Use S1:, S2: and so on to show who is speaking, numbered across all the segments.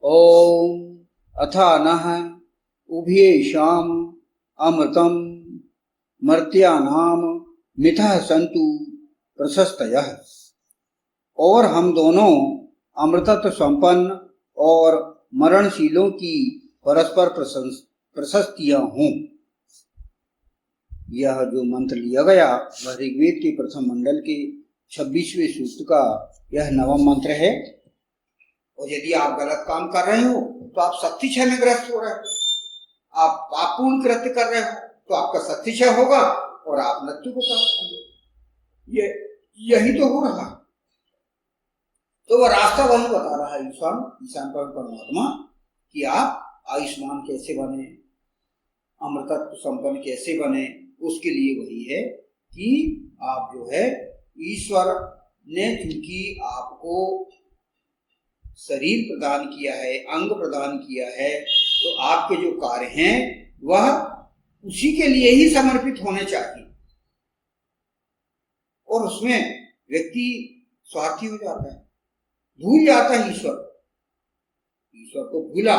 S1: ओम अथानः उभयेषाम् अमृतं मर्त्यानां मिथः सन्तु प्रशस्तयः। और हम दोनों अमृतत्व संपन्न और मरणशीलों की परस्पर प्रशस्तियां हों। यह जो मंत्र लिया गया वह ऋग्वेद के प्रथम मंडल के 26वें सूक्त का यह 9वां मंत्र है। और यदि आप गलत काम कर रहे हो तो आप शक्ति क्षय में ग्रस्त हो रहे हो, आप पापपूर्ण कृत्य कर रहे हो तो आपका शक्ति क्षय होगा और आप मृत्यु को प्राप्त होंगे। यही तो हो रहा। तो वह रास्ता वही बता रहा है ईशान परमात्मा कि आप आयुष्मान कैसे बने, अमृतत्व संपन्न कैसे बने। उसके लिए वही है कि आप जो है ईश्वर ने चूंकि आपको शरीर प्रदान किया है, अंग प्रदान किया है, तो आपके जो कार्य हैं वह उसी के लिए ही समर्पित होने चाहिए। और उसमें व्यक्ति स्वार्थी हो जाता है, भूल जाता है ईश्वर को भूला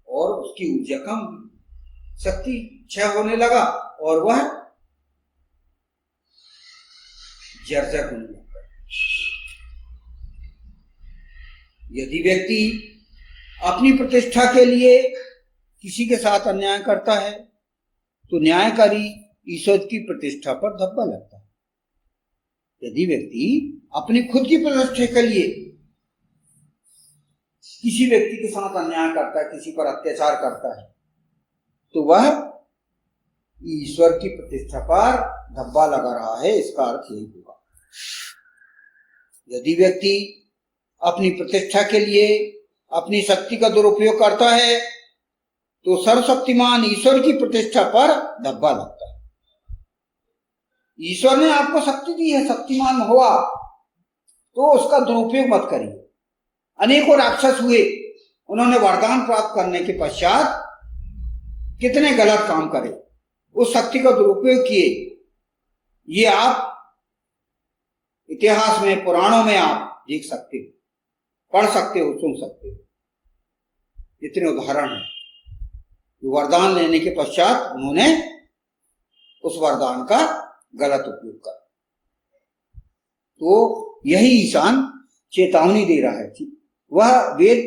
S1: और उसकी ऊर्जा कम हुई, शक्ति क्षय होने लगा और वह जर्जर होने लगता है। यदि व्यक्ति अपनी प्रतिष्ठा के लिए किसी के साथ अन्याय करता है तो न्यायकारी ईश्वर की प्रतिष्ठा पर धब्बा लगता है। यदि व्यक्ति अपनी खुद की प्रतिष्ठा के लिए किसी व्यक्ति के साथ अन्याय करता है, किसी पर अत्याचार करता है, तो वह ईश्वर की प्रतिष्ठा पर धब्बा लगा रहा है। इसका अर्थ यही होगा। यदि व्यक्ति अपनी प्रतिष्ठा के लिए अपनी शक्ति का दुरुपयोग करता है तो सर्वशक्तिमान ईश्वर की प्रतिष्ठा पर धब्बा लगता है। ईश्वर ने आपको शक्ति दी है, शक्तिमान हुआ, तो उसका दुरुपयोग मत करिए। अनेकों राक्षस हुए, उन्होंने वरदान प्राप्त करने के पश्चात कितने गलत काम करे, उस शक्ति का दुरुपयोग किए। ये आप इतिहास में, पुराणों में आप देख सकते हो, पढ़ सकते हो, सुन सकते हो। इतने उदाहरण हैं। वरदान लेने के पश्चात उन्होंने उस वरदान का गलत उपयोग कर। तो यही ईशान चेतावनी दे रहा है। वह वेद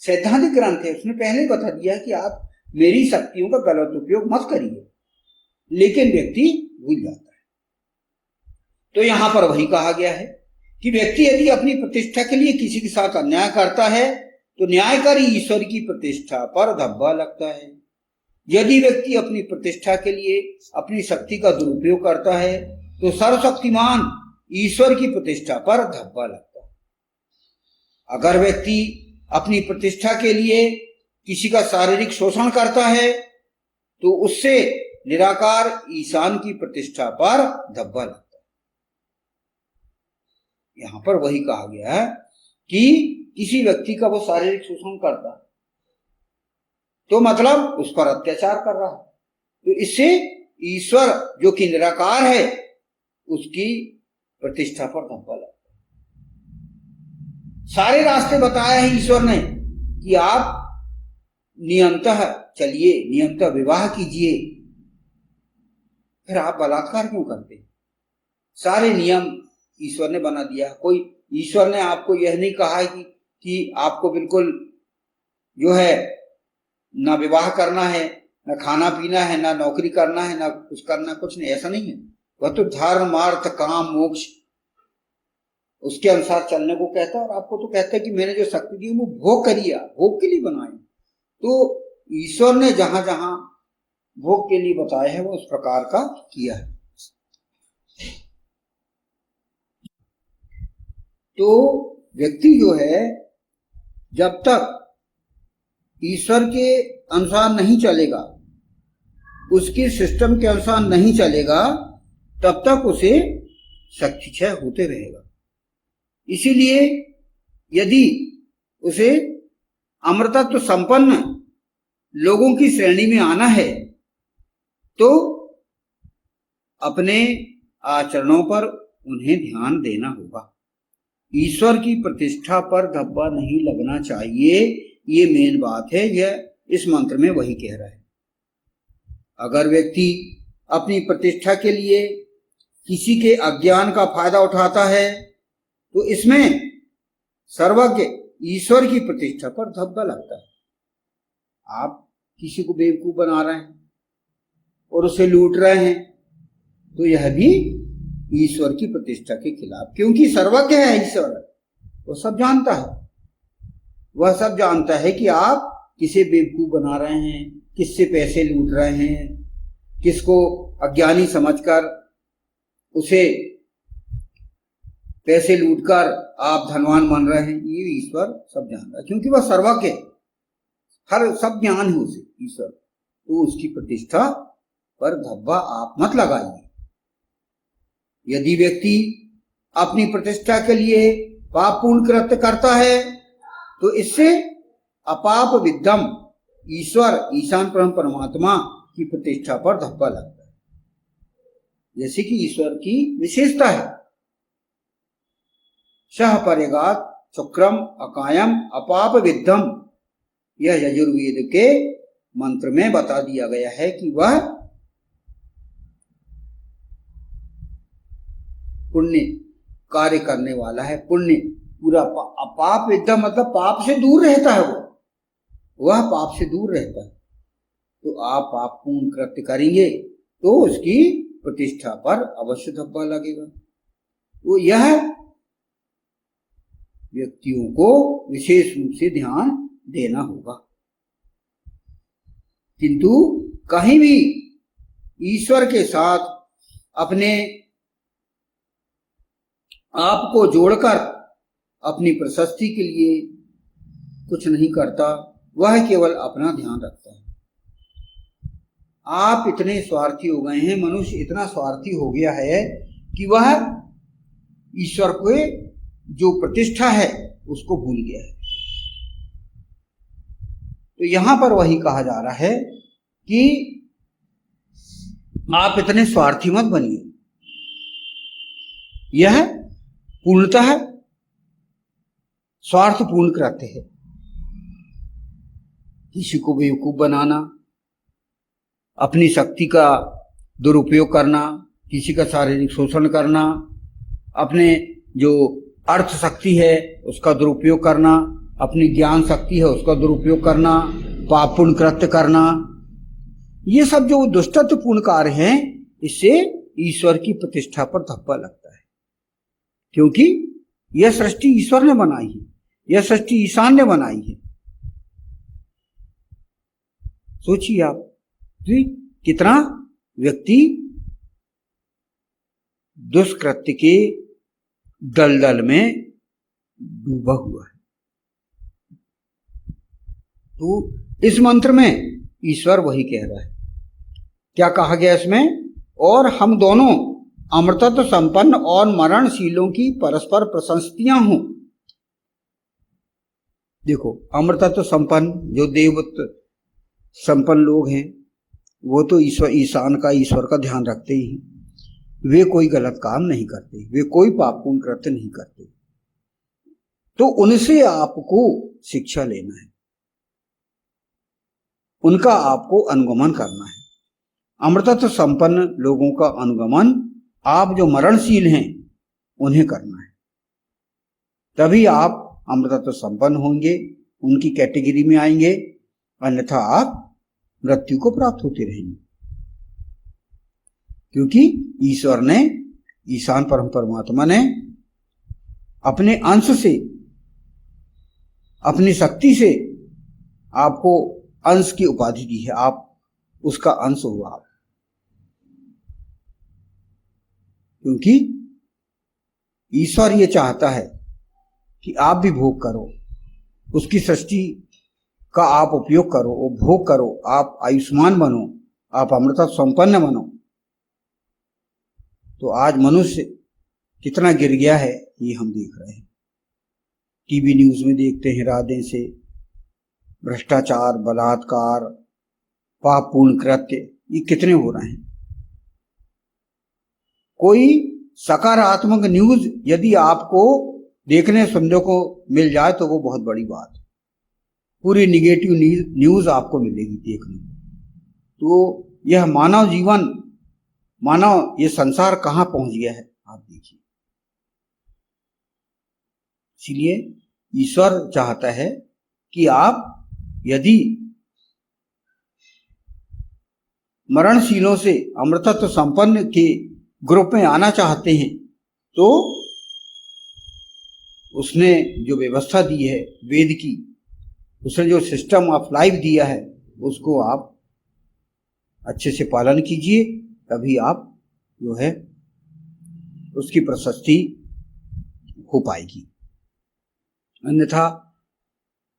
S1: सैद्धांतिक ग्रंथ है, उसने पहले बता दिया कि आप मेरी शक्तियों का गलत उपयोग मत करिए, लेकिन व्यक्ति भूल जाता है। तो यहां पर वही कहा गया है कि व्यक्ति यदि अपनी प्रतिष्ठा के लिए किसी के साथ अन्याय करता है तो न्यायकारी ईश्वर की प्रतिष्ठा पर धब्बा लगता है। यदि व्यक्ति अपनी प्रतिष्ठा के लिए अपनी शक्ति का दुरुपयोग करता है तो सर्वशक्तिमान ईश्वर की प्रतिष्ठा पर धब्बा लगता है। अगर व्यक्ति अपनी प्रतिष्ठा के लिए किसी का शारीरिक शोषण करता है तो उससे निराकार ईशान की प्रतिष्ठा पर धब्बा लगता है। यहां पर वही कहा गया है कि किसी व्यक्ति का वो शारीरिक शोषण करता है तो मतलब उस पर अत्याचार कर रहा है, तो इससे ईश्वर जो कि निराकार है उसकी प्रतिष्ठा पर धब्बा लगता है। सारे रास्ते बताए हैं ईश्वर ने कि आप नियमतः चलिए, नियमतः विवाह कीजिए, फिर आप बलात्कार क्यों करते? सारे नियम ईश्वर ने बना दिया। कोई ईश्वर ने आपको यह नहीं कहा है कि आपको बिल्कुल जो है ना विवाह करना है, ना खाना पीना है, ना नौकरी करना है, ना कुछ करना, कुछ नहीं, ऐसा नहीं है। वह तो धर्म, अर्थ, काम, मोक्ष उसके अनुसार चलने को कहता है। और आपको तो कहता है कि मैंने जो शक्ति दी वो भोग करिए, भोग के लिए बनाए। तो ईश्वर ने जहां जहां भोग के लिए बताया है वो उस प्रकार का किया है। तो व्यक्ति जो है जब तक ईश्वर के अनुसार नहीं चलेगा, उसके सिस्टम के अनुसार नहीं चलेगा, तब तक उसे शक्ति क्षय होते रहेगा। इसीलिए यदि उसे अमृतत्व संपन्न लोगों की श्रेणी में आना है तो अपने आचरणों पर उन्हें ध्यान देना होगा। ईश्वर की प्रतिष्ठा पर धब्बा नहीं लगना चाहिए, ये मेन बात है, यह इस मंत्र में वही कह रहा है। अगर व्यक्ति अपनी प्रतिष्ठा के लिए किसी के अज्ञान का फायदा उठाता है तो इसमें सर्वज्ञ ईश्वर की प्रतिष्ठा पर धब्बा लगता है। आप किसी को बेवकूफ बना रहे हैं और उसे लूट रहे हैं तो यह भी ईश्वर की प्रतिष्ठा के खिलाफ, क्योंकि सर्वज्ञ है ईश्वर, वो सब जानता है। वह सब जानता है कि आप किसे बेवकूफ बना रहे हैं, किससे पैसे लूट रहे हैं, किसको अज्ञानी समझकर उसे पैसे लूटकर आप धनवान बन रहे हैं। ये ईश्वर सब जान रहा है, क्योंकि वह सर्वज्ञ है, हर सब ज्ञान है उसे ईश्वर। तो उसकी प्रतिष्ठा पर धब्बा आप मत लगाइए। यदि व्यक्ति अपनी प्रतिष्ठा के लिए पाप पूर्ण कृत्य करता है तो इससे अपाप विद्धम ईश्वर ईशान परम परमात्मा की प्रतिष्ठा पर धब्बा लगता है, जैसे कि ईश्वर की विशेषता है। सह परिगात शुक्रम अकायम अपाप विद्धम, यह यजुर्वेद के मंत्र में बता दिया गया है कि वह पुण्य कार्य करने वाला है। पुण्य पूरा पाप विद्धम मतलब पाप से दूर रहता है, वह पाप से दूर रहता है। तो आप पाप पूर्ण कृत्य करेंगे तो उसकी प्रतिष्ठा पर अवश्य धब्बा लगेगा। तो यह व्यक्तियों को विशेष रूप से ध्यान देना होगा। किंतु कहीं भी ईश्वर के साथ अपने आप को जोड़कर अपनी प्रशस्ति के लिए कुछ नहीं करता, वह केवल अपना ध्यान रखता है। आप इतने स्वार्थी हो गए हैं, मनुष्य इतना स्वार्थी हो गया है कि वह ईश्वर को जो प्रतिष्ठा है उसको भूल गया है। तो यहां पर वही कहा जा रहा है कि आप इतने स्वार्थी मत बनिए। यह पूर्णतः स्वार्थपूर्ण कृत्य है। किसी को बेवकूफ बनाना, अपनी शक्ति का दुरुपयोग करना, किसी का शारीरिक शोषण करना, अपने जो अर्थ शक्ति है उसका दुरुपयोग करना, अपनी ज्ञान शक्ति है उसका दुरुपयोग करना, पाप पुण्य कृत्य करना, ये सब जो दुष्टत्वपूर्ण कार्य हैं, इससे ईश्वर की प्रतिष्ठा पर धब्बा लगता है। क्योंकि यह सृष्टि ईश्वर ने बनाई है, यह सृष्टि ईशान ने बनाई है। सोचिए आप कितना व्यक्ति दुष्कृत्य के दलदल में डूबा हुआ है। तो इस मंत्र में ईश्वर वही कह रहा है। क्या कहा गया इसमें? और हम दोनों अमृतत्व संपन्न और मरणशीलों की परस्पर प्रशंसतियां हों। देखो, अमृतत्व संपन्न जो देवत्व संपन्न लोग हैं वो तो ईशान का, ईश्वर का ध्यान रखते ही, वे कोई गलत काम नहीं करते, वे कोई पापपूर्ण कृत्य नहीं करते। तो उनसे आपको शिक्षा लेना है, उनका आपको अनुगमन करना है। अमृतत्व संपन्न लोगों का अनुगमन आप जो मरणशील हैं उन्हें करना है, तभी आप अमृतत्व संपन्न होंगे, उनकी कैटेगरी में आएंगे, अन्यथा आप मृत्यु को प्राप्त होते रहेंगे। क्योंकि ईश्वर ने, ईशान परम परमात्मा ने अपने अंश से, अपनी शक्ति से आपको अंश की उपाधि दी है, आप उसका अंश हो आप। क्योंकि ईश्वर ये चाहता है कि आप भी भोग करो, उसकी सृष्टि का आप उपयोग करो, वो भोग करो, आप आयुष्मान बनो, आप अमृतत्व संपन्न बनो। तो आज मनुष्य कितना गिर गया है ये हम देख रहे हैं। टीवी न्यूज में देखते हैं रात दिन से भ्रष्टाचार, बलात्कार, पाप पूर्ण कृत्य, ये कितने हो रहे हैं। कोई सकारात्मक न्यूज यदि आपको देखने सुनने को मिल जाए तो वो बहुत बड़ी बात है। पूरी निगेटिव न्यूज आपको मिलेगी देखने को। तो यह मानव जीवन, मानव ये संसार कहाँ पहुंच गया है आप देखिए। इसलिए ईश्वर चाहता है कि आप यदि मरणशीलों से अमृतत्व संपन्न के ग्रुप में आना चाहते हैं तो उसने जो व्यवस्था दी है वेद की, उसने जो सिस्टम ऑफ लाइफ दिया है उसको आप अच्छे से पालन कीजिए, तभी आप जो है उसकी प्रशस्ति हो पाएगी। अन्यथा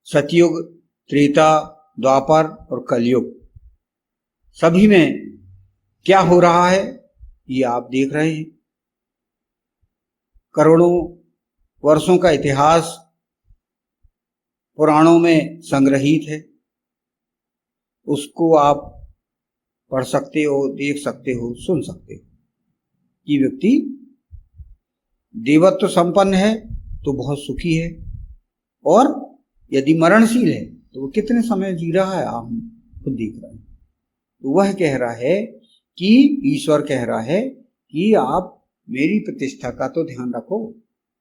S1: सतयुग, त्रेता, द्वापर और कलयुग सभी में क्या हो रहा है ये आप देख रहे हैं। करोड़ों वर्षों का इतिहास पुराणों में संग्रहित है, उसको आप पढ़ सकते हो, देख सकते हो, सुन सकते हो। ये व्यक्ति देवत्व संपन्न है तो बहुत सुखी है, और यदि मरणशील है तो वो कितने समय जी रहा है आप खुद देख रहे हैं। तो वह कह रहा है कि ईश्वर कह रहा है कि आप मेरी प्रतिष्ठा का तो ध्यान रखो,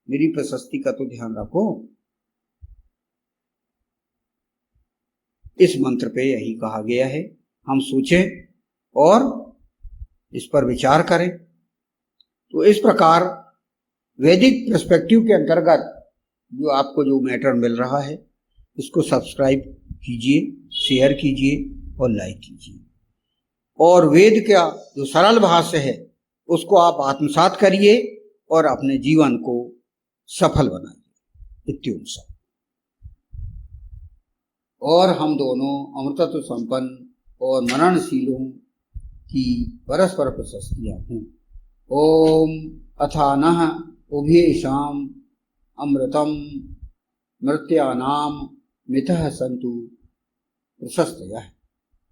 S1: मेरी प्रशस्ति का तो ध्यान रखो। इस मंत्र पे यही कहा गया है, हम सोचें और इस पर विचार करें। तो इस प्रकार वैदिक पर्सपेक्टिव के अंतर्गत जो आपको जो मैटर मिल रहा है इसको सब्सक्राइब कीजिए, शेयर कीजिए और लाइक कीजिए, और वेद का जो सरल भाष्य है उसको आप आत्मसात करिए और अपने जीवन को सफल बनाइए। इत्युक्तम्। और हम दोनों अमृतत्व संपन्न और मरणशीलों की परस्पर प्रशस्तियां हों। ओम अथानः उभयेषाम् अमृतम मृत्यानाम मितः सन्तु प्रशस्तयः।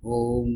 S1: ओम।